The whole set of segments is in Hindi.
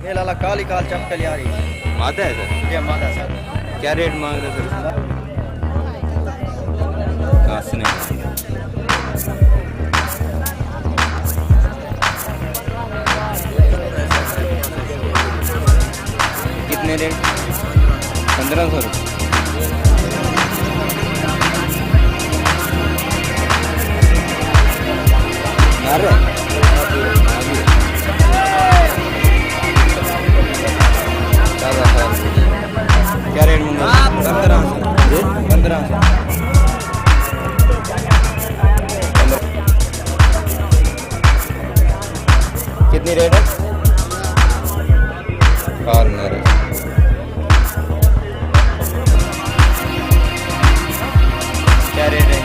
ये लाला काली काल चपकल यारी मादा है सर? ये मादा सर। क्या रेट मांग रहे सर? कासने कितने रेट? 1500 रुपये। क्या रेट मंगा? 1500। कितनी रेट है? कॉर्नर क्या रेट है?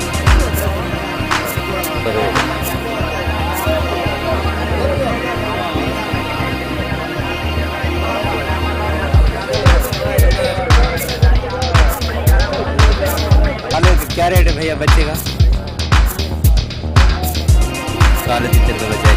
क्या रेट है भैया बच्चे का? 70 का बच्चा है।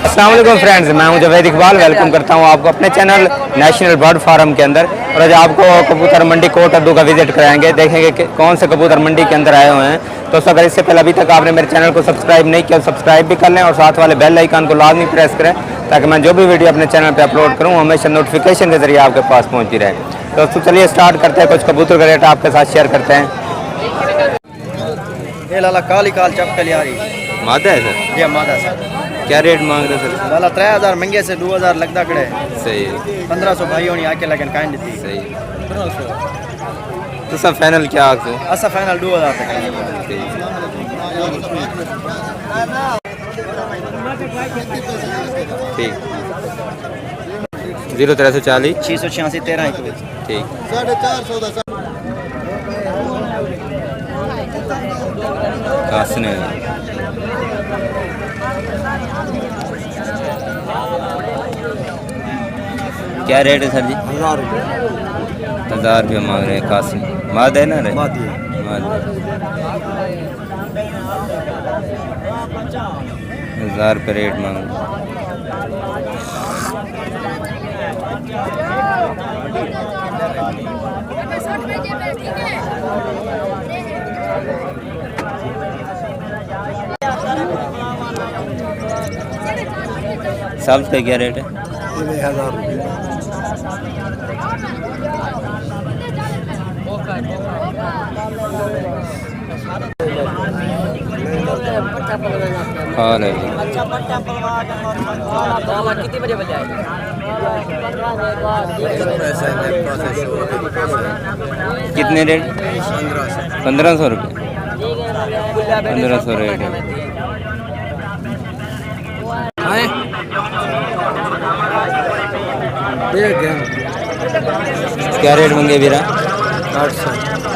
अस्सलाम वालेकुम फ्रेंड्स, मैं हूं जावेद इकबाल। वेलकम करता हूं आपको अपने चैनल नेशनल बर्ड फार्म के अंदर। और आज आपको कबूतर मंडी कोट अद्दू का विजिट कराएंगे। देखेंगे कि कौन से कबूतर मंडी के अंदर आए हुए हैं। तो अगर इससे पहले अभी तक आपने मेरे चैनल को सब्सक्राइब नहीं किया, सब्सक्राइब भी कर लें और साथ वाले बेल आइकन को लाजमी प्रेस करें ताकि मैं जो भी वीडियो अपने चैनल पर अपलोड करूँ हमेशा नोटिफिकेशन के जरिए आपके पास पहुँचती रहे। दोस्तों चलिए स्टार्ट करते हैं, कुछ कबूतर का रेट आपके साथ शेयर करते हैं। ये लाला काली काल चपकल यारी मादा है सर? ये मादा सर। क्या रेट मांग रहे सर? लाला 3000 महंगे से 2000 लगता कड़े। सही है। 1500 भाइयों ने आके लगन कांड दी। सही है। तो सब फाइनल क्या आखो? असा फाइनल 2000 तक। ठीक। 0340 686 13 ठीक। 450 कासने क्या रेट है सर जी? 1000 रुपये। 1000 रुपये मांग रहे हैं। कासने माद है ना रे? माद 1000 रुपये रेट मांग रहे। सब का क्या रेट है? 1000 रुपये। कितनी बजे बजाए? कितने रेट? 1500 रुपये। 1500 रेट है। क्या रेट मंगे वीरा?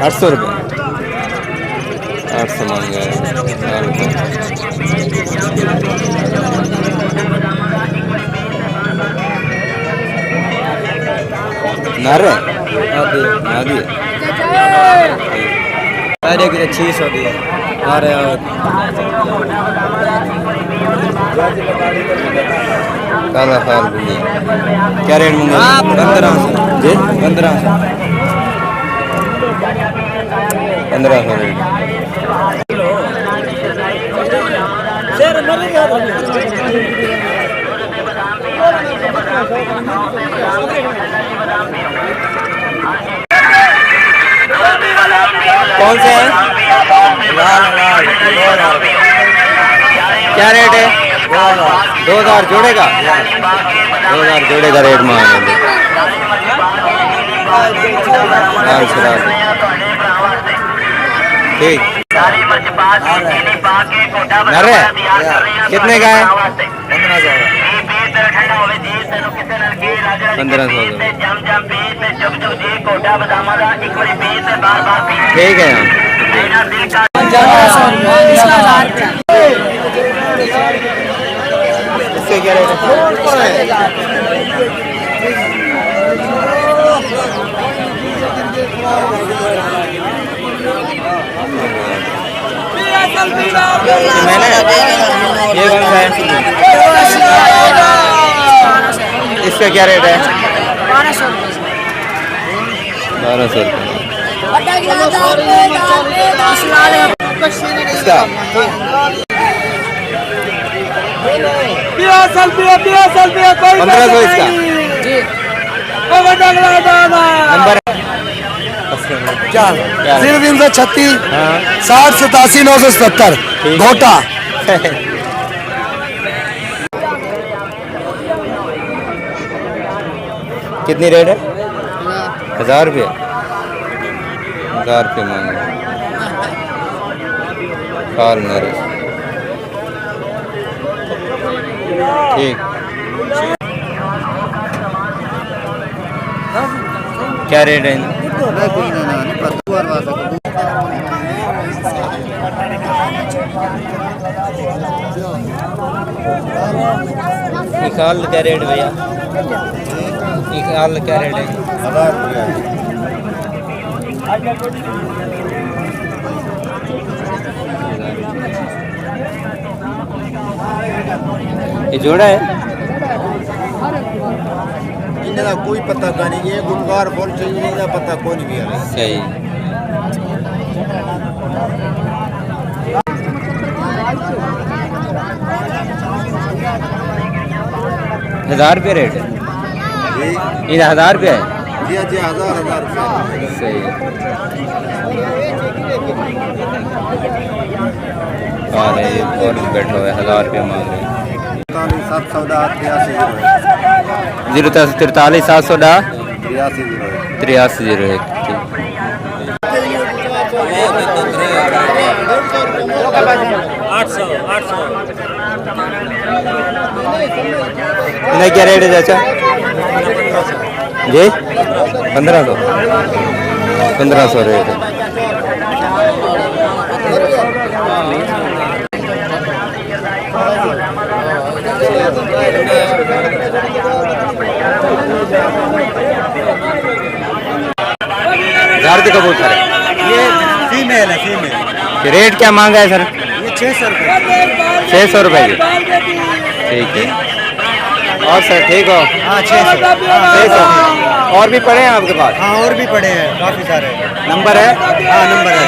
800 रुपये। 800 मांगे। नारे आदि 600 दिए। अरे काला खाल भैया क्या रेट मंगा? 1500 जी 1500 1500 रेट। कौन से हैं? क्या रेट है? 2000 जोड़े का? 2000 जोड़े का रेट मांगे। ठीक। अरे कितने का है? 1500। ठीक है। इसके क्या रेट है? मैंने ये कौन सा है? इसका क्या रेट है? 1200 ₹1200। इसका 1500 इसका। नंबर क्या? 0336 हाँ 60 87 977 ठीक। घोटा। कितनी रेट है? 1000 रुपये। 1000 रुपये मांगे। फॉर्नर ठीक। क्या रेट है? निकाल क्या रेट भैया? निकाल क्या रेट है? 1000 रुपये। ये जोड़ा है? इनका कोई पता का नहीं, ये गुनगार बोल चाहिए, इनका पता कौन भी है। सही। ₹1000 रुपये रेट है? जी ये 1000 रुपये है? जी 1000 रुपये। सही। और ये और भी बैठा हुआ है, 1000 रुपये मांग रहे हैं। 43 710 8301 ठीक। इनका क्या रेट है चाचा जी? 1500 रेट है। हजार के कबूतर है ये फीमेल है, फीमेल। रेट क्या मांगा है सर? ये 600 रुपये। 600 रुपये की ठीक है। और सर ठीक हो? हाँ 600। 600 और भी पड़े हैं आपके पास? हाँ और भी पड़े हैं काफ़ी सारे। नंबर है? हाँ नंबर है।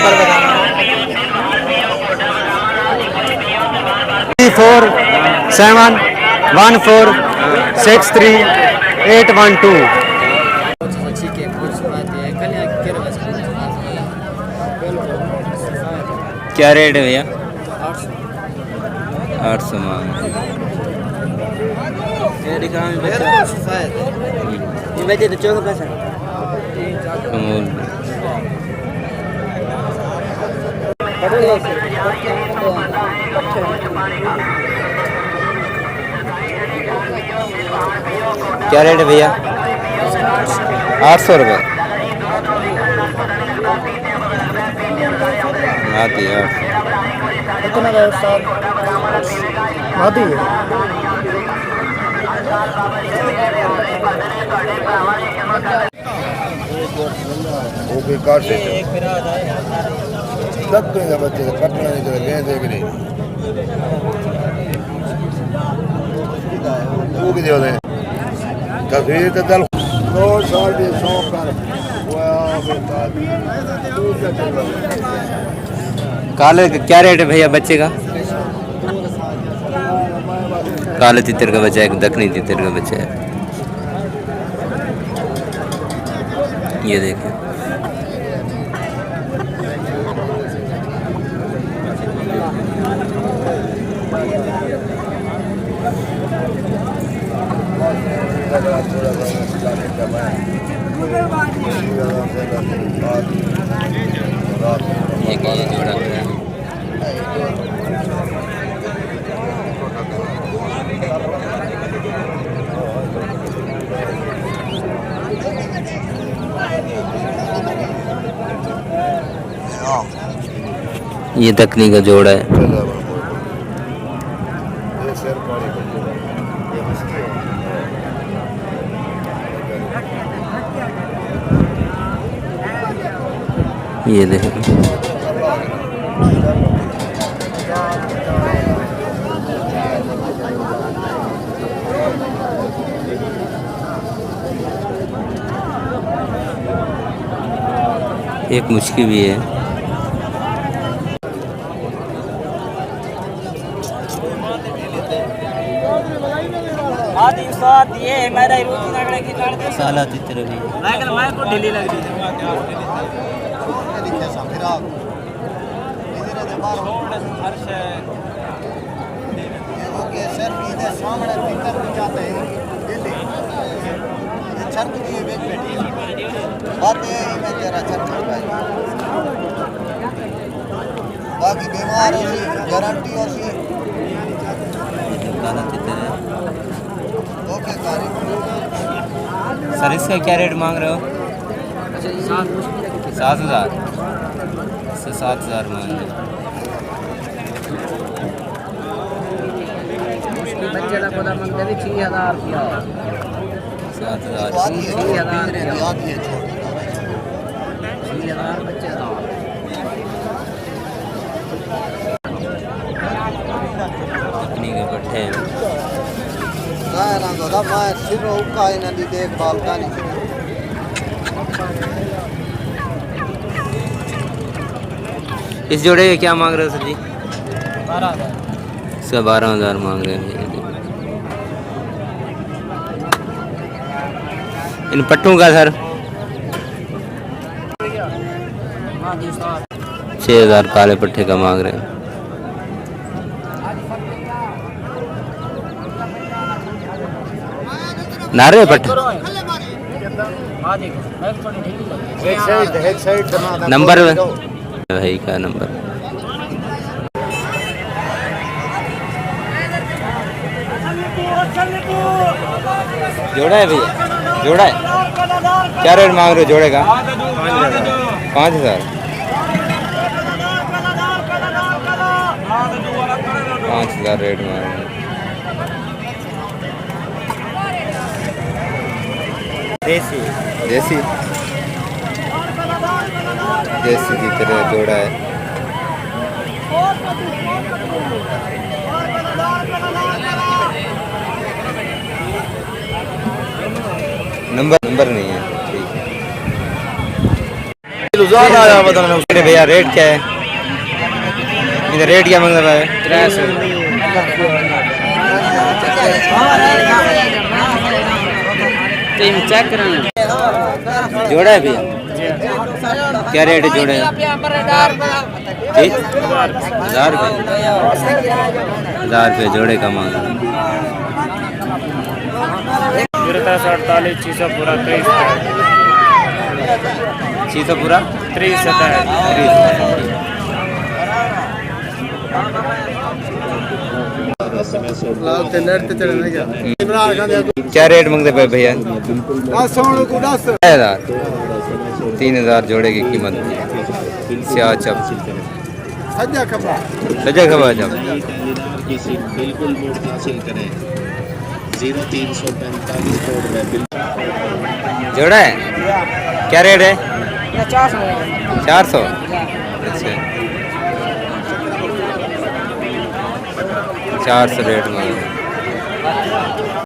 371463 क्या रेट है भैया? 800 मांग। कमूल क्या रेट है भैया? 800 रुपये। आती है 800। वो बेकार से सब तो है बच्चे कटना नहीं तो ले देख नहीं वो भी दे दे कभी तो दल 2 साल भी 100 कर काले का क्या रेट है भैया बच्चे का? काले तितर का बच्चा है, दखनी तितर का बच्चा है। ये देखिए ये जोड़ा है। ये दखनी का जोड़ा है। ये देखो एक मुश्किल भी है। ये मेरा रोटी नागड़े की काट दे साला चित्र भी मैं को ढीली लग रही है बाकी बीमार गारंटी और काला चित्र है। ओके कारी सर इसका क्या रेट मांग रहे हो? 7,000 से 7,000 मांग रहे हो। बच्चे का पता मंगते भी 6,000 रुपया 7,000 6,000 बच्चे का कितनी के पट्टे हैं? ना दादा मैं सिर्फ उका इन दी देखभाल का नहीं इस जोड़े के क्या मांग रहे हो सर जी? 12,000 इसका 12,000 मांग रहे हैं। इन पट्टों का सर 6,000 काले पट्टे का मांग रहे हैं। नारे पट्टे एक साइड नंबर भाई का नंबर जोड़ा है भैया, जोड़ा है। क्या रेट मांग रहे हो जोड़े का? 5,000 5,000 रेट मांग रहे हैं। देसी देसी देसी की तरह जोड़ा है। नंबर नहीं है। ठीक है भैया, रेट क्या है? इधर रेट क्या मांग रहा है? 83 चेक कराना जोड़ा है भैया, क्या रेट है जोड़े का? 1,000 रुपये जोड़े का मांग रहा है। 48 600 पूरा 30 600 पूरा 30 है। क्या रेट मांगते पे भैया? 3,000 जोड़े की कीमत। स्याह चप सजा खबा जब बिल्कुल वोट हासिल करें 0345 कोड में जोड़ा है। क्या रेट है? 400। अच्छा 400 रेट मांग